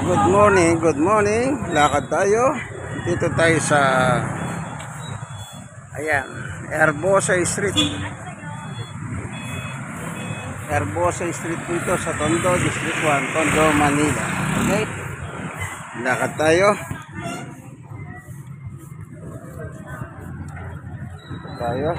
Good morning, good morning. Lakad tayo. Dito tayo sa ayan, Herbosa Street. Herbosa Street dito sa Tondo, District 1, Tondo, Manila. Okay? Lakad tayo. Dito tayo.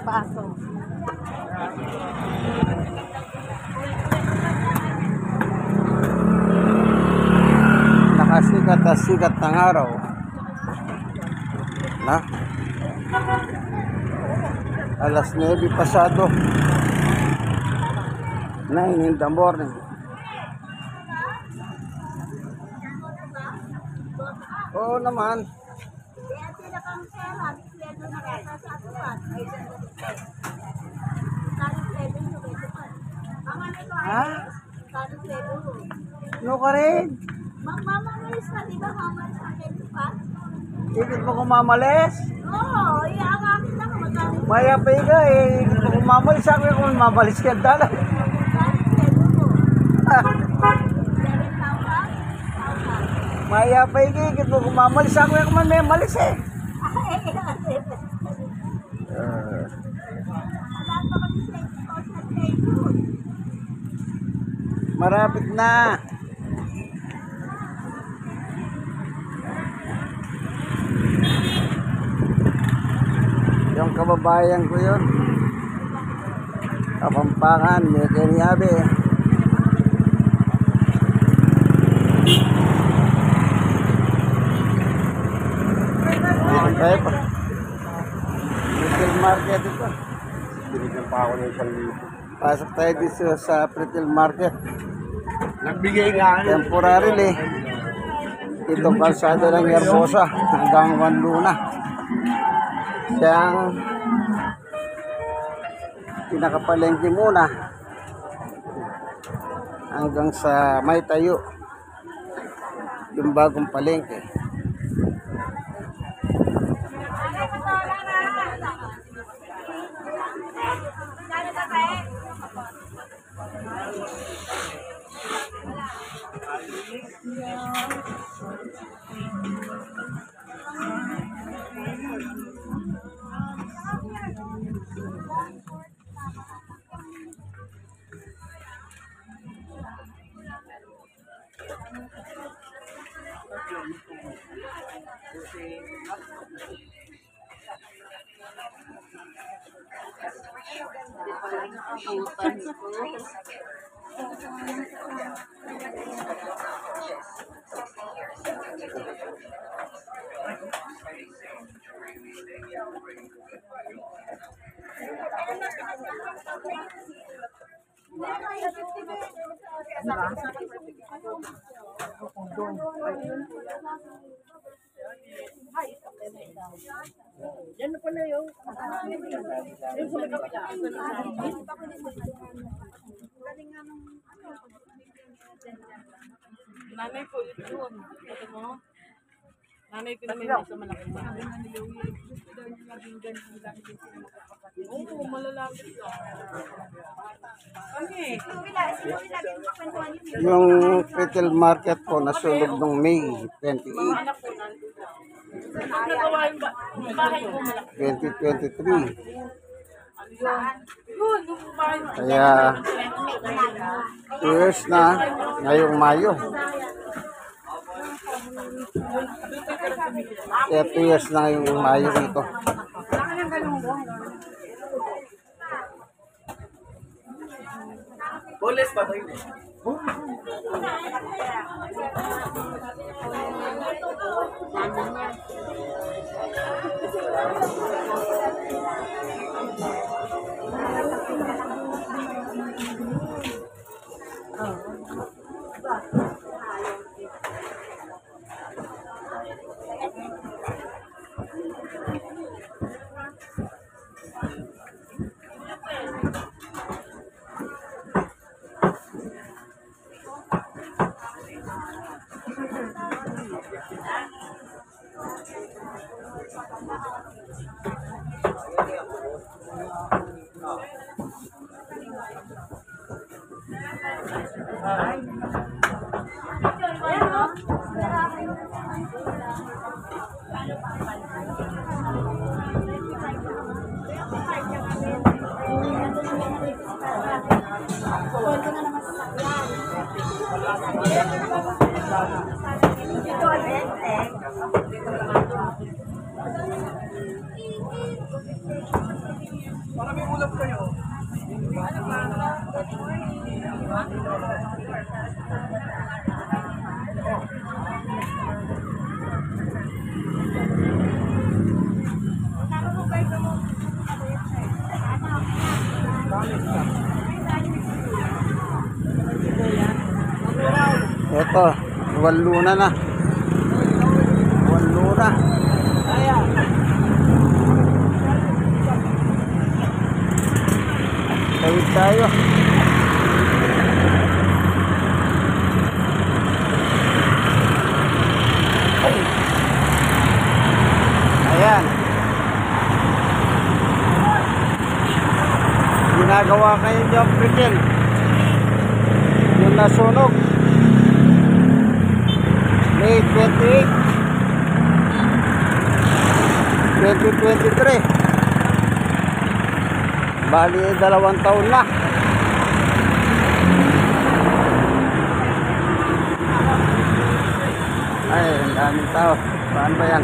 Paso. Nakasikat na sikat ng araw. Na? Alas 9 pasado. 9 in the morning. Oo naman. Ha? No ka rin? Mamalis ka, di ba? Mamalis ka kayo pa? Ikit mo kumamalis? Oo, iakakit lang. Mayapay ka eh. Ikit mo kumamalis. Sabi ko kung mamalis ka dala. Mayapay ka. Ikit mo kumamalis. Sabi ko man may malis eh. Marapit na. Yung kababayan ko yun. Kapampangan, may kiniyabi. Dito tayo pa. Retail market ito. Binigyan pa ako ng 1,000. Pasok tayo dito sa retail market. Nagbigay nga. Temporarily. Ito kalsada ng Herbosa hanggang Wanluna. Siyang pinakapalengke muna hanggang sa may tayo yung bagong palengke. Yan na pala yung nanay ko yun. Ito mo? Nanay ko naman nasa malaking bahay. Oo, malalapit ka. Yung retail market po nasunog noong May 28, Nagawa yung bahay ko malaki. 2023. Kaya 2 years na ngayong Mayo. Kaya 2 years na ngayong Mayo dito. Boles pa tayo. Ito, waluna na. Waluna. Tawid tayo. Ayan. Ginagawa kayo yung prikin. Yung nasunog. May 28 2023 bali 2 taon na. Ay, ang daming tao. Saan ba yan?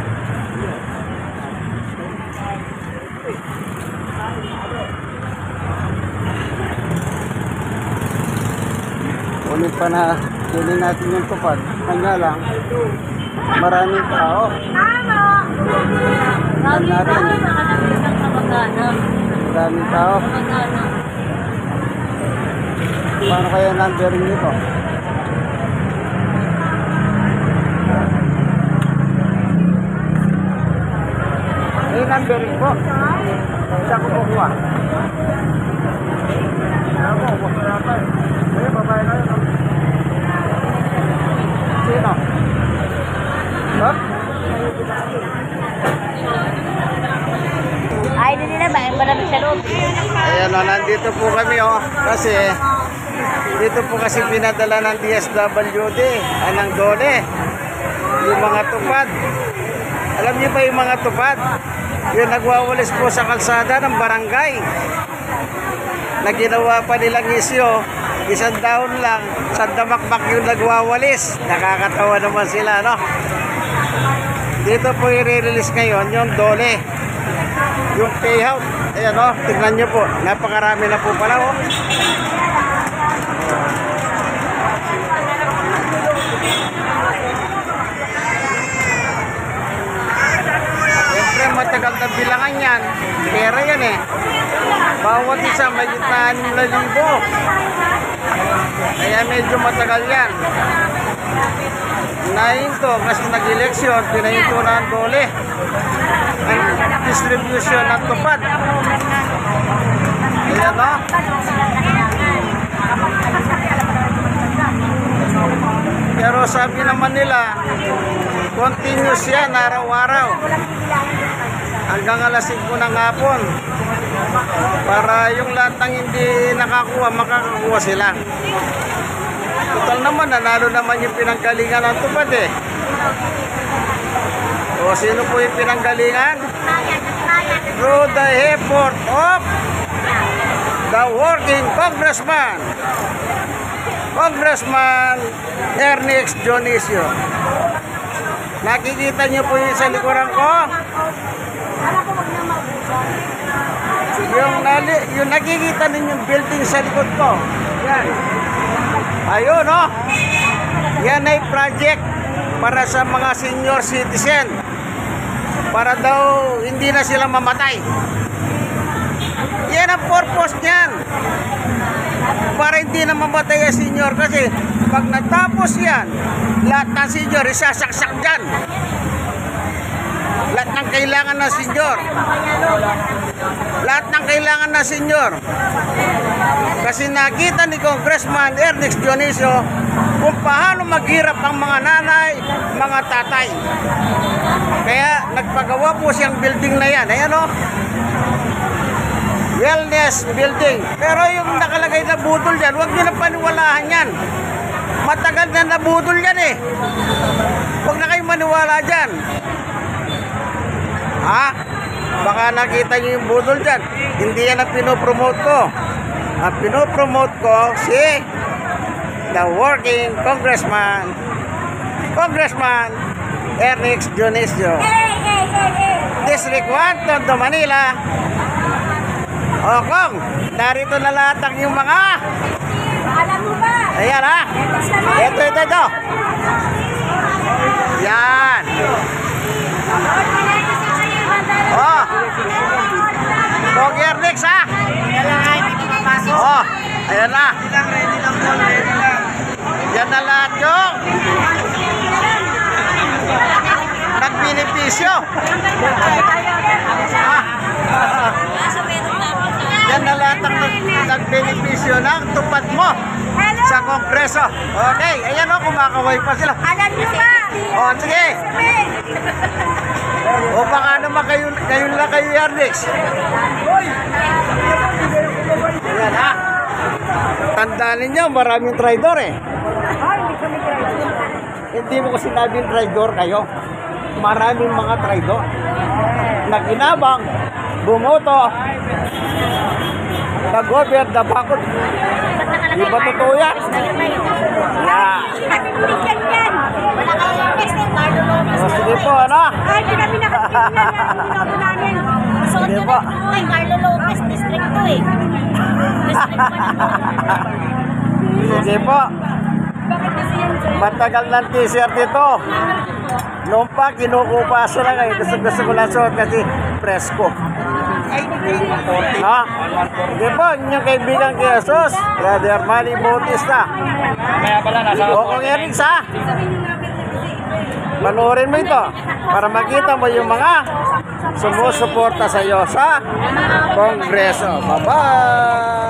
Ulit pa na kunin natin yung tupad. Kanya lang, maraming tao. Natin. Maraming tao. Paano kaya numbering nito? May numbering po. Saan ko kukuha? Ako, masarapan. Ayun, babae na yun. Sino? Huh? Ay, hindi nila ba? Marami sa loob. Ayan o, nandito po kami o. Kasi, dito po kasi pinadala ng DSWD, ng DOLE, yung mga tupad. Alam niyo ba yung mga tupad? Yung nagwawalis po sa kalsada ng barangay. Na ginawa pa nilang isyo, isang daon lang, sandamakmak yung nagwawalis. Nakakatawa naman sila, no? Dito po i-release ngayon yung DOLE, yung payout. Ayan o, tignan nyo po, napakarami na po pala o. Siyempre matagal na bilangan yan, pera yan eh. Bawat isa may 6,000. Kaya medyo matagal yan. Nahinto kasi nag-eleksyon, pinahinto na ang DOLE ang distribution ng tupad. Ayan o. Pero sabi naman nila, continuous yan araw-araw hanggang alas 5 ng hapon para yung lahat ng hindi nakakuha, makakakuha sila. Total naman, nanalo naman yung pinanggalingan ng tupad eh. O sino po yung pinanggalingan? Through the effort of the working Congressman Ernest Dionisio. Nakikita niyo po yung sa likuran ko? Yung nakikita ninyong building sa likod ko. Yan. Ayun, no? Yan ay project para sa mga senior citizen. Para daw hindi na sila mamatay. Yan ang purpose niyan. Para hindi na mamatay ang senior. Kasi pag natapos yan, lahat ng senior isasaksak dyan. Lahat ng kailangan ng senyor. Lahat ng kailangan ng senyor. Kasi nakita ni Congressman Ernix Dionisio kung paano maghirap ang mga nanay, mga tatay. Kaya nagpagawa po siyang building na yan. Ayan o. Wellness building. Pero yung nakalagay na budol yan, huwag nyo na paniwalaan yan. Matagal na nabudol yan eh. Huwag na kayong maniwala dyan. Ha? Baka nakita nyo yung budol dyan. Hindi yan ang pinopromote ko. Ang pinopromote ko si the working Congressman Ernix Dionisio. District 1, Tondo, Manila. O Kong, narito na lahat ang yung mga Alam mo ba? ayan ha. Ito. Yan. Oh. Pogi Ernix ha. Oh, ayan na. Yan na lahat yung nagbinipisyo. Yan na lahat ang nagbenepisyo ng tupad mo sa Kongreso. Okay, ayan o, kumakaway pa sila. Alam niyo ba? O, sige. O baka naman kayo lang kayo, Ernix. Ayan ha. Tandaan ninyo, maraming traidor eh. Hindi mo ko sinabing traidor kayo. Maraming mga traidor. Naginabang, bumoto, nag-over the bakod. Di ba totoo yan? Yeah. Wala kayong business, Marlo Lopez. O, sige po, ano? Ay, di kami nakatingin na yung namin. Suot Sige ko po. na ay Marlo Lopez, District 2 eh. District 1. Sige po. Matagal ng t-shirt ito. Noon pa, kinukupaso na ngayon. Gusto ko lang suot kasi presko. Ha? Sige po, inyong kaibigan kay Jesus, Brother Manny Bautista. Kaya pala nasa O kung Ernix ha, panoorin mo ito para makita mo yung mga sumusuporta sa iyo sa Kongreso. Bye-bye!